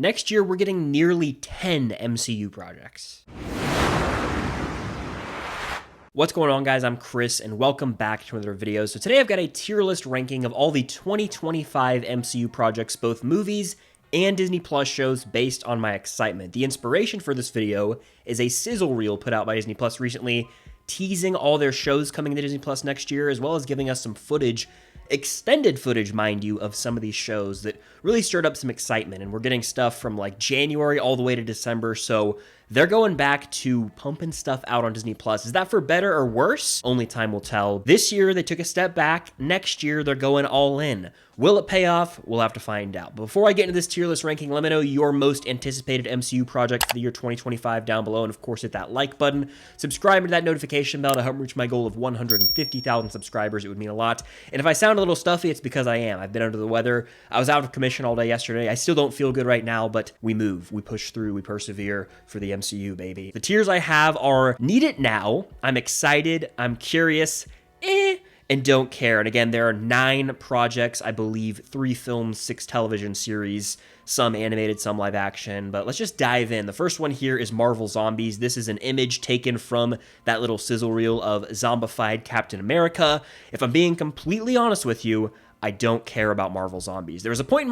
Next year, we're getting nearly 10 MCU projects. What's going on, guys? I'm Chris, and welcome back to another video. So today I've got a tier list ranking of all the 2025 MCU projects, both movies and Disney Plus shows, based on my excitement. The inspiration for this video is a sizzle reel put out by Disney Plus recently, teasing all their shows coming to Disney Plus next year, as well as giving us some footage, extended footage, mind you, of some of these shows that really stirred up some excitement. And we're getting stuff from like January all the way to December, so they're going back to pumping stuff out on Disney Plus. Is that for better or worse? Only time will tell. This year, they took a step back. Next year, they're going all in. Will it pay off? We'll have to find out. But before I get into this tier list ranking, let me know your most anticipated MCU project for the year 2025 down below. And of course, hit that like button. Subscribe to that notification bell to help reach my goal of 150,000 subscribers. It would mean a lot. And if I sound a little stuffy, it's because I am. I've been under the weather. I was out of commission all day yesterday. I still don't feel good right now, but we move. We push through. We persevere for the MCU, baby. The tiers I have are Need It Now, I'm Excited, I'm Curious, and Don't Care. And again, there are 9 projects, I believe, 3 films, 6 television series, some animated, some live action. But let's just dive in. The first one here is Marvel Zombies. This is an image taken from that little sizzle reel of zombified Captain America. If I'm being completely honest with you, I don't care about Marvel Zombies. There was a point in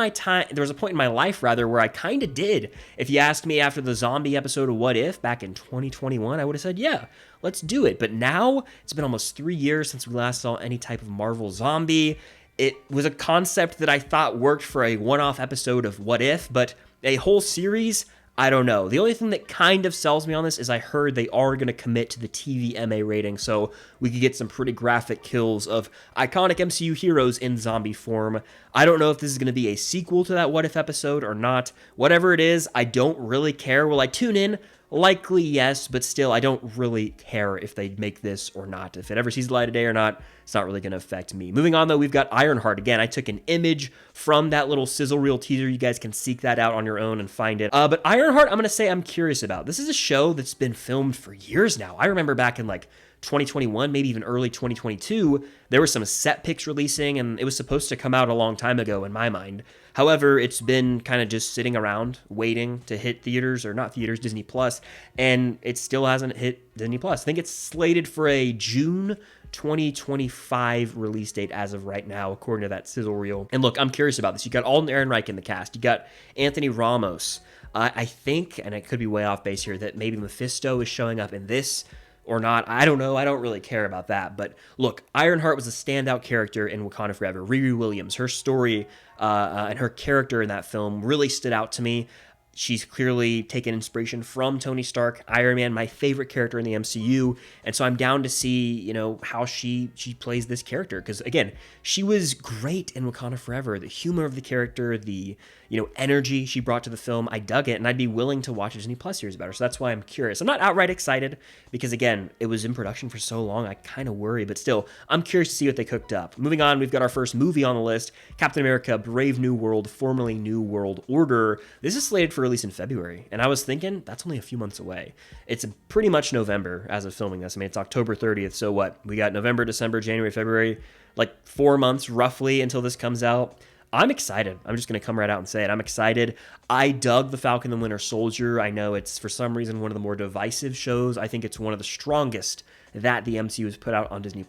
my life where I kind of did. If you asked me after the zombie episode of What If back in 2021, I would have said, yeah, let's do it. But now, it's been almost 3 years since we last saw any type of Marvel Zombie. It was a concept that I thought worked for a one-off episode of What If, but a whole series, I don't know. The only thing that kind of sells me on this is I heard they are going to commit to the TVMA rating, so we could get some pretty graphic kills of iconic MCU heroes in zombie form. I don't know if this is going to be a sequel to that What If episode or not. Whatever it is, I don't really care. Will I tune in? Likely yes, but still, I don't really care if they make this or not. If it ever sees the light of day or not, it's not really going to affect me. Moving on, though, we've got Ironheart. Again, I took an image from that little sizzle reel teaser. You guys can seek that out on your own and find it. But Ironheart, I'm going to say I'm curious about. This is a show that's been filmed for years now. I remember back in like 2021, maybe even early 2022, there were some set pics releasing, and it was supposed to come out a long time ago in my mind. However, it's been kind of just sitting around waiting to hit theaters, or not theaters, Disney Plus, and it still hasn't hit Disney Plus. I think it's slated for a June 2025 release date as of right now, according to that sizzle reel. And look, I'm curious about this. You got Alden Ehrenreich in the cast. You got Anthony Ramos. I think, and I could be way off base here, that maybe Mephisto is showing up in this or not. I don't know. I don't really care about that. But look, Ironheart was a standout character in Wakanda Forever. Riri Williams, her story and her character in that film really stood out to me. She's clearly taken inspiration from Tony Stark, Iron Man, my favorite character in the MCU. And so I'm down to see, you know, how she plays this character. Because again, she was great in Wakanda Forever. The humor of the character, the, you know, energy she brought to the film, I dug it, and I'd be willing to watch a Disney Plus series about her. So that's why I'm curious. I'm not outright excited because, again, it was in production for so long, I kind of worry, but still, I'm curious to see what they cooked up. Moving on, we've got our first movie on the list, Captain America: Brave New World, formerly New World Order. This is slated for release in February, and I was thinking that's only a few months away. It's pretty much November as of filming this. I mean, it's October 30th, so what? We got November, December, January, February, like 4 months roughly until this comes out. I'm excited. I'm just going to come right out and say it. I'm excited. I dug The Falcon and the Winter Soldier. I know it's, for some reason, one of the more divisive shows. I think it's one of the strongest that the MCU has put out on Disney+.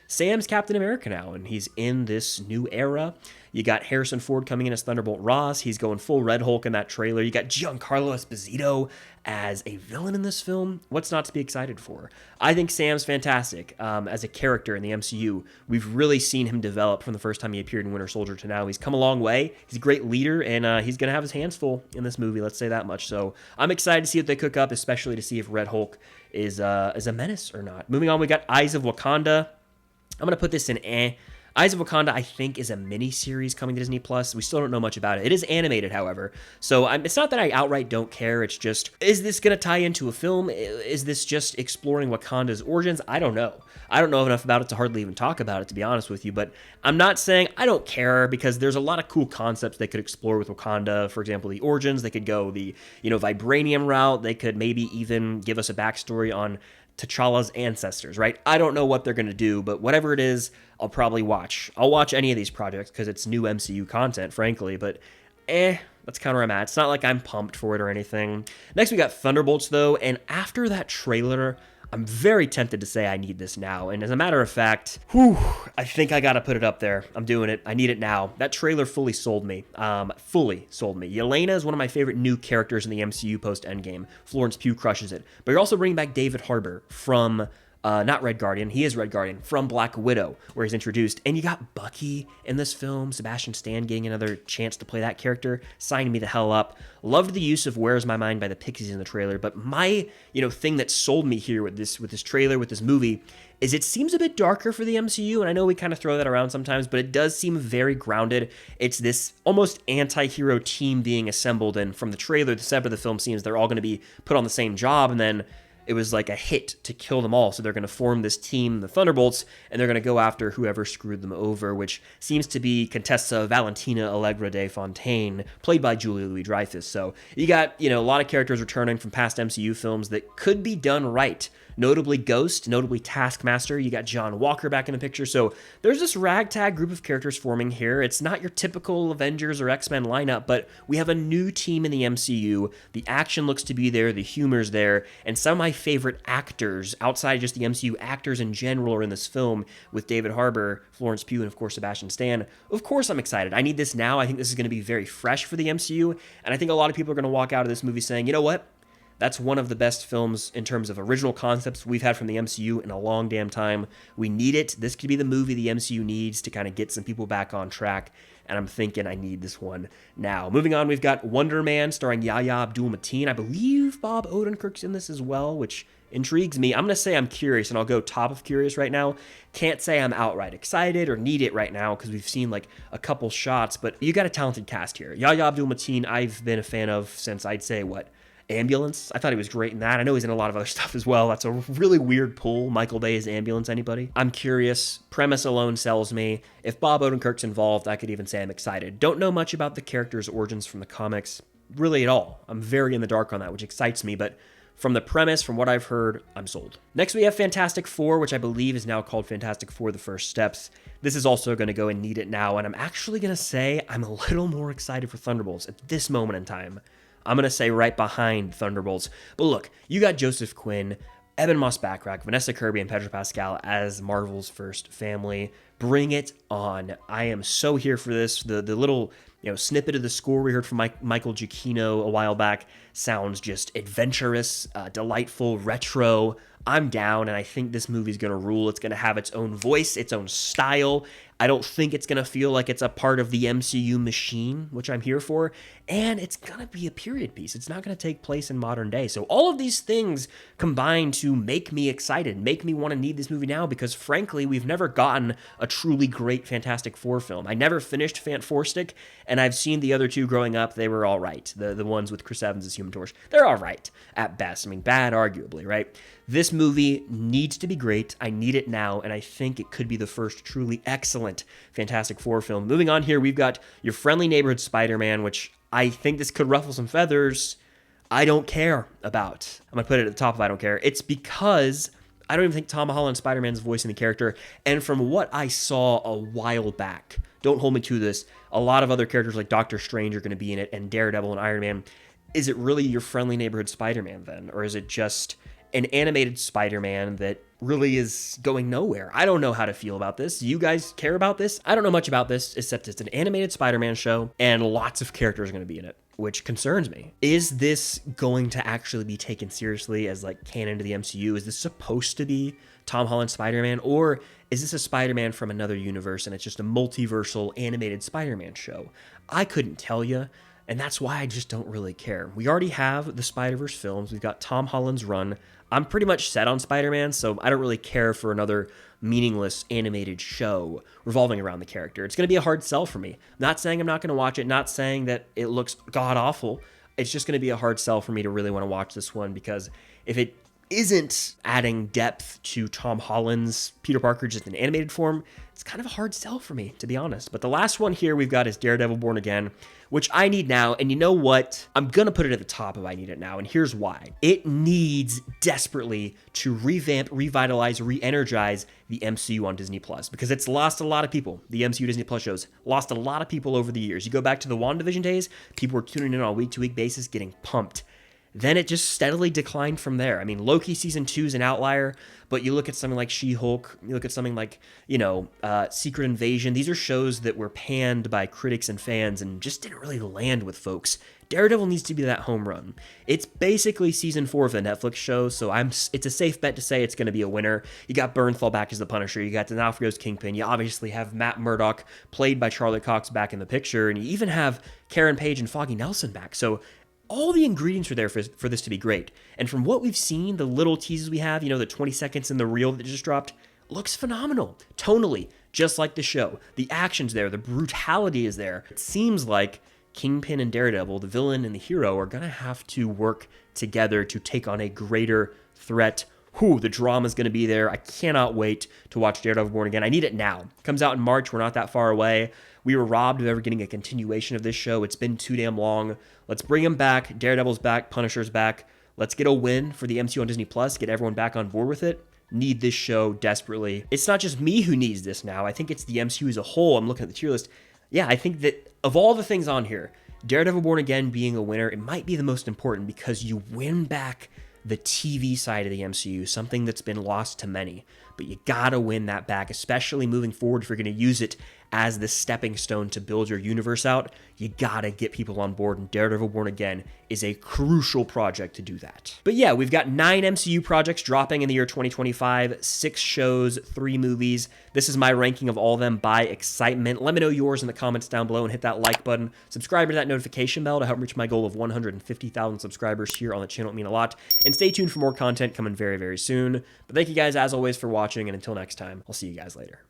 Sam's Captain America now, and he's in this new era. You got Harrison Ford coming in as Thunderbolt Ross. He's going full Red Hulk in that trailer. You got Giancarlo Esposito as a villain in this film. What's not to be excited for? I think Sam's fantastic as a character in the MCU. We've really seen him develop from the first time he appeared in Winter Soldier to now. He's come a long way. He's a great leader, and he's going to have his hands full in this movie, let's say that much. So I'm excited to see what they cook up, especially to see if Red Hulk is a menace or not. Moving on, we got Eyes of Wakanda. I'm going to put this in Eyes of Wakanda, I think, is a mini-series coming to Disney+. We still don't know much about it. It is animated, however. So it's not that I outright don't care. It's just, is this going to tie into a film? Is this just exploring Wakanda's origins? I don't know. I don't know enough about it to hardly even talk about it, to be honest with you. But I'm not saying I don't care, because there's a lot of cool concepts they could explore with Wakanda. For example, the origins. They could go the, vibranium route. They could maybe even give us a backstory on T'Challa's ancestors, right? I don't know what they're going to do, but whatever it is, I'll probably watch. I'll watch any of these projects because it's new MCU content, frankly, but That's kind of where I'm at. It's not like I'm pumped for it or anything. Next, we got Thunderbolts, though, and after that trailer, I'm very tempted to say I need this now. And as a matter of fact, I think I gotta put it up there. I'm doing it. I need it now. That trailer fully sold me. Fully sold me. Yelena is one of my favorite new characters in the MCU post-Endgame. Florence Pugh crushes it. But you're also bringing back David Harbour from... not Red Guardian, he is Red Guardian, from Black Widow, where he's introduced. And you got Bucky in this film, Sebastian Stan getting another chance to play that character. Sign me the hell up. Loved the use of Where's My Mind by the Pixies in the trailer, but my, thing that sold me here with this trailer, with this movie, is it seems a bit darker for the MCU, and I know we kind of throw that around sometimes, but it does seem very grounded. It's this almost anti-hero team being assembled, and from the trailer, the setup of the film seems they're all going to be put on the same job, and then it was like a hit to kill them all. So they're going to form this team, the Thunderbolts, and they're going to go after whoever screwed them over, which seems to be Contessa Valentina Allegra de Fontaine, played by Julia Louis-Dreyfus. So you got, a lot of characters returning from past MCU films that could be done right. Notably Ghost, notably Taskmaster. You got John Walker back in the picture. So there's this ragtag group of characters forming here. It's not your typical Avengers or X-Men lineup, but we have a new team in the MCU. The action looks to be there, the humor's there, and some of my favorite actors, outside just the MCU actors in general, are in this film with David Harbour, Florence Pugh, and of course Sebastian Stan. Of course I'm excited. I need this now. I think this is going to be very fresh for the MCU, and I think a lot of people are going to walk out of this movie saying, you know what? That's one of the best films in terms of original concepts we've had from the MCU in a long damn time. We need it. This could be the movie the MCU needs to kind of get some people back on track, and I'm thinking I need this one now. Moving on, we've got Wonder Man starring Yahya Abdul-Mateen. I believe Bob Odenkirk's in this as well, which intrigues me. I'm going to say I'm curious, and I'll go top of curious right now. Can't say I'm outright excited or need it right now because we've seen like a couple shots, but you got a talented cast here. Yahya Abdul-Mateen, I've been a fan of since I'd say, Ambulance. I thought he was great in that. I know he's in a lot of other stuff as well. That's a really weird pull. Michael Bay's Ambulance, anybody? I'm curious. Premise alone sells me. If Bob Odenkirk's involved, I could even say I'm excited. Don't know much about the character's origins from the comics, really at all. I'm very in the dark on that, which excites me, but from the premise, from what I've heard, I'm sold. Next, we have Fantastic Four, which I believe is now called Fantastic Four: The First Steps. This is also going to go and need it now, and I'm actually going to say I'm a little more excited for Thunderbolts at this moment in time. I'm going to say right behind Thunderbolts. But look, you got Joseph Quinn, Ebon Moss-Backrack, Vanessa Kirby, and Pedro Pascal as Marvel's first family. Bring it on. I am so here for this. The little snippet of the score we heard from Michael Giacchino a while back sounds just adventurous, delightful, retro. I'm down, and I think this movie's going to rule. It's going to have its own voice, its own style. I don't think it's going to feel like it's a part of the MCU machine, which I'm here for, and it's going to be a period piece. It's not going to take place in modern day. So all of these things combine to make me excited, make me want to need this movie now, because frankly, we've never gotten a truly great Fantastic Four film. I never finished Fant Four Stick, and I've seen the other two growing up. They were all right. The ones with Chris Evans as Human Torch, they're all right at best. I mean, bad arguably, right? This movie needs to be great. I need it now, and I think it could be the first truly excellent Fantastic Four film. Moving on here, we've got your friendly neighborhood Spider-Man, which I think this could ruffle some feathers. I don't care about. I'm going to put it at the top of I don't care. It's because I don't even think Tom Holland's Spider-Man's voicing the character, and from what I saw a while back, don't hold me to this, a lot of other characters like Doctor Strange are going to be in it, and Daredevil and Iron Man. Is it really your friendly neighborhood Spider-Man then? Or is it just an animated Spider-Man that really is going nowhere? I don't know how to feel about this. You guys care about this? I don't know much about this, except it's an animated Spider-Man show, and lots of characters are going to be in it, which concerns me. Is this going to actually be taken seriously as like canon to the MCU? Is this supposed to be Tom Holland's Spider-Man, or is this a Spider-Man from another universe and it's just a multiversal animated Spider-Man show? I couldn't tell you. And that's why I just don't really care. We already have the Spider-Verse films. We've got Tom Holland's run. I'm pretty much set on Spider-Man, so I don't really care for another meaningless animated show revolving around the character. It's going to be a hard sell for me. Not saying I'm not going to watch it, not saying that it looks god-awful. It's just going to be a hard sell for me to really want to watch this one, because if it isn't adding depth to Tom Holland's Peter Parker just in animated form, it's kind of a hard sell for me, to be honest. But the last one here we've got is Daredevil Born Again, which I need now. And you know what? I'm going to put it at the top of I need it now. And here's why. It needs desperately to revamp, revitalize, re-energize the MCU on Disney Plus, because it's lost a lot of people. The MCU Disney Plus shows lost a lot of people over the years. You go back to the WandaVision days, people were tuning in on a week-to-week basis, getting pumped. Then it just steadily declined from there. I mean, Loki season 2 is an outlier, but you look at something like She-Hulk, you look at something like, Secret Invasion. These are shows that were panned by critics and fans and just didn't really land with folks. Daredevil needs to be that home run. It's basically season 4 of the Netflix show, so it's a safe bet to say it's going to be a winner. You got Bernthal back as the Punisher. You got D'Onofrio's Kingpin. You obviously have Matt Murdock, played by Charlie Cox, back in the picture, and you even have Karen Page and Foggy Nelson back. So all the ingredients are there for this to be great. And from what we've seen, the little teases we have, the 20 seconds in the reel that just dropped, looks phenomenal. Tonally, just like the show. The action's there. The brutality is there. It seems like Kingpin and Daredevil, the villain and the hero, are going to have to work together to take on a greater threat. The drama's going to be there. I cannot wait to watch Daredevil Born Again. I need it now. It comes out in March. We're not that far away. We were robbed of ever getting a continuation of this show. It's been too damn long. Let's bring him back. Daredevil's back. Punisher's back. Let's get a win for the MCU on Disney Plus. Get everyone back on board with it. Need this show desperately. It's not just me who needs this now. I think it's the MCU as a whole. I'm looking at the tier list. Yeah, I think that of all the things on here, Daredevil Born Again being a winner, it might be the most important because you win back the TV side of the MCU, something that's been lost to many. But you gotta win that back, especially moving forward. If you're gonna use it as the stepping stone to build your universe out, you gotta get people on board, and Daredevil Born Again is a crucial project to do that. But yeah, we've got 9 MCU projects dropping in the year 2025, 6 shows, 3 movies. This is my ranking of all of them by excitement. Let me know yours in the comments down below and hit that like button. Subscribe to that notification bell to help reach my goal of 150,000 subscribers here on the channel. It would mean a lot. And stay tuned for more content coming very, very soon. But thank you guys, as always, for watching, and until next time, I'll see you guys later.